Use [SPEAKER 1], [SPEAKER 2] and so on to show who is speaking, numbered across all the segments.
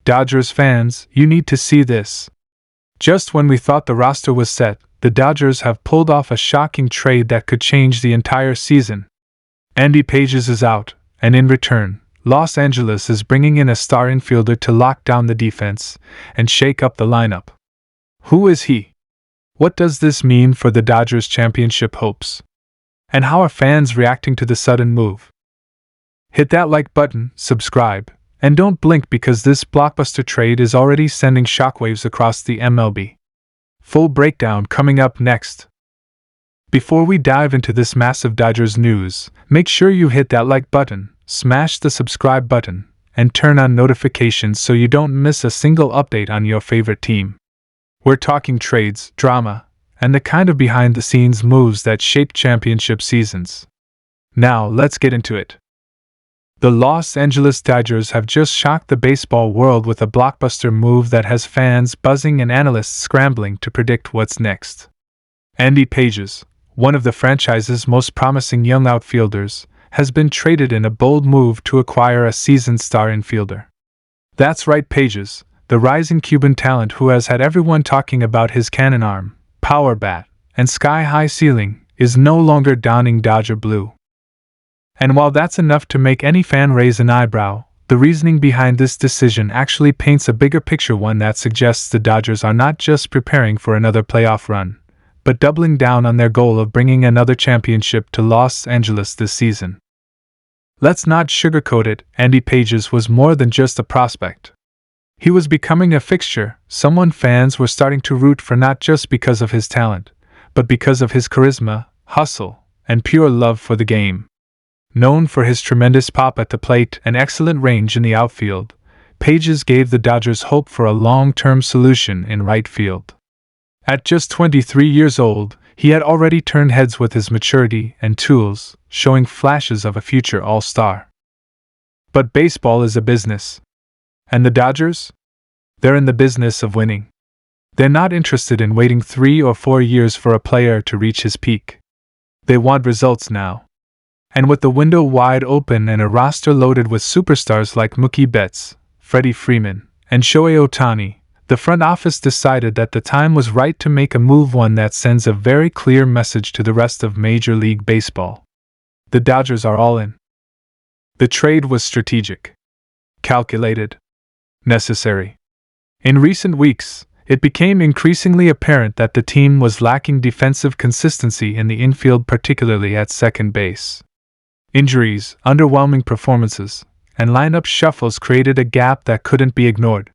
[SPEAKER 1] Dodgers fans, you need to see this. Just when we thought the roster was set, the Dodgers have pulled off a shocking trade that could change the entire season. Andy Pages is out, and in return, Los Angeles is bringing in a star infielder to lock down the defense and shake up the lineup. Who is he? What does this mean for the Dodgers' championship hopes? And how are fans reacting to the sudden move? Hit that like button, subscribe, and don't blink because this blockbuster trade is already sending shockwaves across the MLB. Full breakdown coming up next. Before we dive into this massive Dodgers news, make sure you hit that like button, smash the subscribe button, and turn on notifications so you don't miss a single update on your favorite team. We're talking trades, drama, and the kind of behind-the-scenes moves that shape championship seasons. Now, let's get into it. The Los Angeles Dodgers have just shocked the baseball world with a blockbuster move that has fans buzzing and analysts scrambling to predict what's next. Andy Pages, one of the franchise's most promising young outfielders, has been traded in a bold move to acquire a seasoned star infielder. That's right, Pages, the rising Cuban talent who has had everyone talking about his cannon arm, power bat, and sky-high ceiling, is no longer donning Dodger blue. And while that's enough to make any fan raise an eyebrow, the reasoning behind this decision actually paints a bigger picture, one that suggests the Dodgers are not just preparing for another playoff run, but doubling down on their goal of bringing another championship to Los Angeles this season. Let's not sugarcoat it, Andy Pages was more than just a prospect. He was becoming a fixture, someone fans were starting to root for not just because of his talent, but because of his charisma, hustle, and pure love for the game. Known for his tremendous pop at the plate and excellent range in the outfield, Pages gave the Dodgers hope for a long-term solution in right field. At just 23 years old, he had already turned heads with his maturity and tools, showing flashes of a future all-star. But baseball is a business. And the Dodgers? They're in the business of winning. They're not interested in waiting 3 or 4 years for a player to reach his peak. They want results now. And with the window wide open and a roster loaded with superstars like Mookie Betts, Freddie Freeman, and Shohei Ohtani, the front office decided that the time was right to make a move, one that sends a very clear message to the rest of Major League Baseball. The Dodgers are all in. The trade was strategic, calculated, necessary. In recent weeks, it became increasingly apparent that the team was lacking defensive consistency in the infield, particularly at second base. Injuries, underwhelming performances, and lineup shuffles created a gap that couldn't be ignored.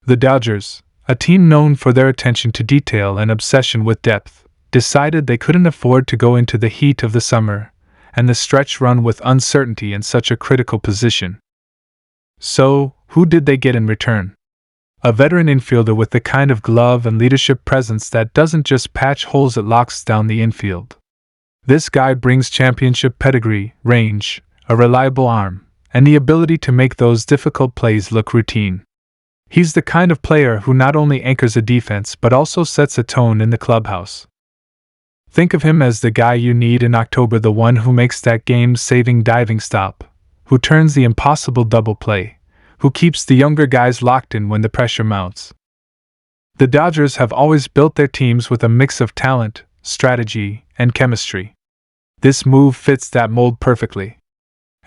[SPEAKER 1] The Dodgers, a team known for their attention to detail and obsession with depth, decided they couldn't afford to go into the heat of the summer and the stretch run with uncertainty in such a critical position. So, who did they get in return? A veteran infielder with the kind of glove and leadership presence that doesn't just patch holes, it locks down the infield. This guy brings championship pedigree, range, a reliable arm, and the ability to make those difficult plays look routine. He's the kind of player who not only anchors a defense but also sets a tone in the clubhouse. Think of him as the guy you need in October, the one who makes that game-saving diving stop, who turns the impossible double play, who keeps the younger guys locked in when the pressure mounts. The Dodgers have always built their teams with a mix of talent, strategy, and chemistry. This move fits that mold perfectly.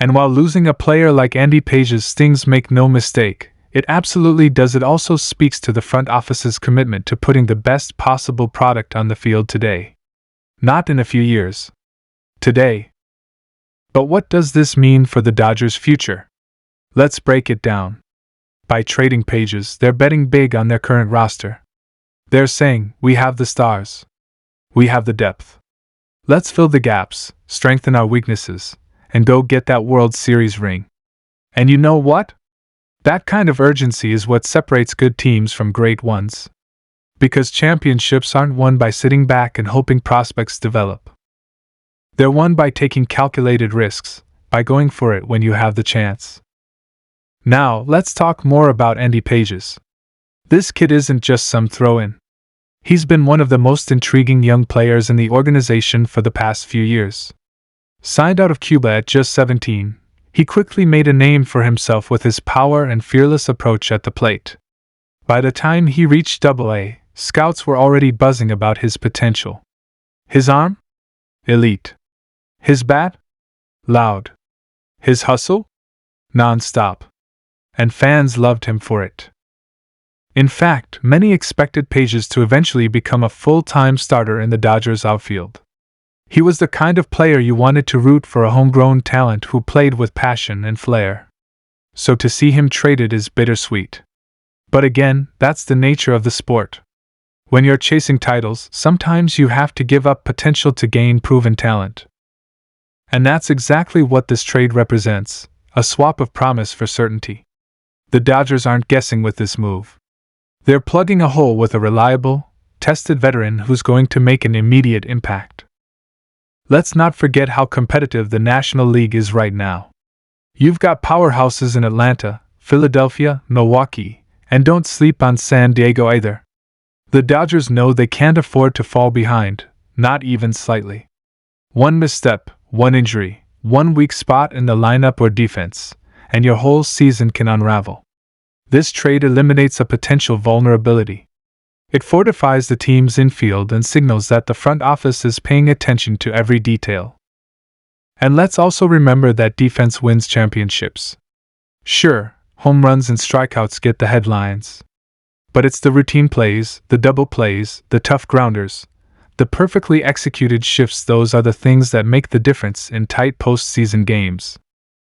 [SPEAKER 1] And while losing a player like Andy Pages stings, make no mistake, it absolutely does. It also speaks to the front office's commitment to putting the best possible product on the field today. Not in a few years. Today. But what does this mean for the Dodgers' future? Let's break it down. By trading Pages, they're betting big on their current roster. They're saying, we have the stars. We have the depth. Let's fill the gaps, strengthen our weaknesses, and go get that World Series ring. And you know what? That kind of urgency is what separates good teams from great ones. Because championships aren't won by sitting back and hoping prospects develop. They're won by taking calculated risks, by going for it when you have the chance. Now, let's talk more about Andy Pages. This kid isn't just some throw-in. He's been one of the most intriguing young players in the organization for the past few years. Signed out of Cuba at just 17, He quickly made a name for himself with his power and fearless approach at the plate. By the time he reached Double-A, scouts were already buzzing about his potential. His arm? Elite. His bat? Loud. His hustle? Non-stop. And fans loved him for it. In fact, many expected Pages to eventually become a full-time starter in the Dodgers outfield. He was the kind of player you wanted to root for, a homegrown talent who played with passion and flair. So to see him traded is bittersweet. But again, that's the nature of the sport. When you're chasing titles, sometimes you have to give up potential to gain proven talent. And that's exactly what this trade represents, a swap of promise for certainty. The Dodgers aren't guessing with this move. They're plugging a hole with a reliable, tested veteran who's going to make an immediate impact. Let's not forget how competitive the National League is right now. You've got powerhouses in Atlanta, Philadelphia, Milwaukee, and don't sleep on San Diego either. The Dodgers know they can't afford to fall behind, not even slightly. One misstep, one injury, one weak spot in the lineup or defense, and your whole season can unravel. This trade eliminates a potential vulnerability. It fortifies the team's infield and signals that the front office is paying attention to every detail. And let's also remember that defense wins championships. Sure, home runs and strikeouts get the headlines. But it's the routine plays, the double plays, the tough grounders, the perfectly executed shifts, those are the things that make the difference in tight postseason games.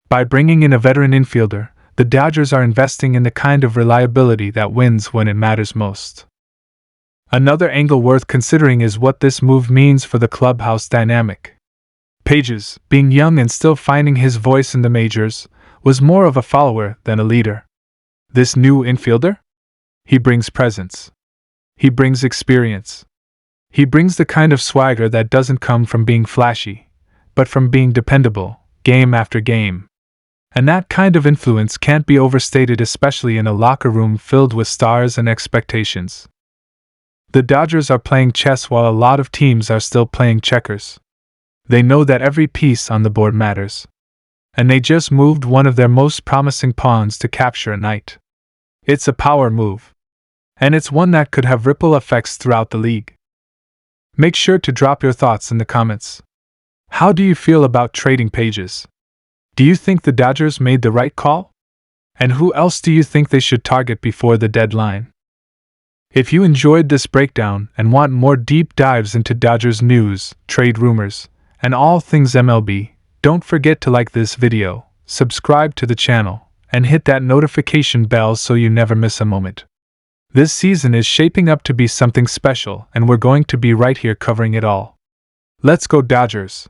[SPEAKER 1] By bringing in a veteran infielder, the Dodgers are investing in the kind of reliability that wins when it matters most. Another angle worth considering is what this move means for the clubhouse dynamic. Pages, being young and still finding his voice in the majors, was more of a follower than a leader. This new infielder? He brings presence. He brings experience. He brings the kind of swagger that doesn't come from being flashy, but from being dependable, game after game. And that kind of influence can't be overstated, especially in a locker room filled with stars and expectations. The Dodgers are playing chess while a lot of teams are still playing checkers. They know that every piece on the board matters. And they just moved one of their most promising pawns to capture a knight. It's a power move. And it's one that could have ripple effects throughout the league. Make sure to drop your thoughts in the comments. How do you feel about trading Pages? Do you think the Dodgers made the right call? And who else do you think they should target before the deadline? If you enjoyed this breakdown and want more deep dives into Dodgers news, trade rumors, and all things MLB, don't forget to like this video, subscribe to the channel, and hit that notification bell so you never miss a moment. This season is shaping up to be something special, and we're going to be right here covering it all. Let's go Dodgers!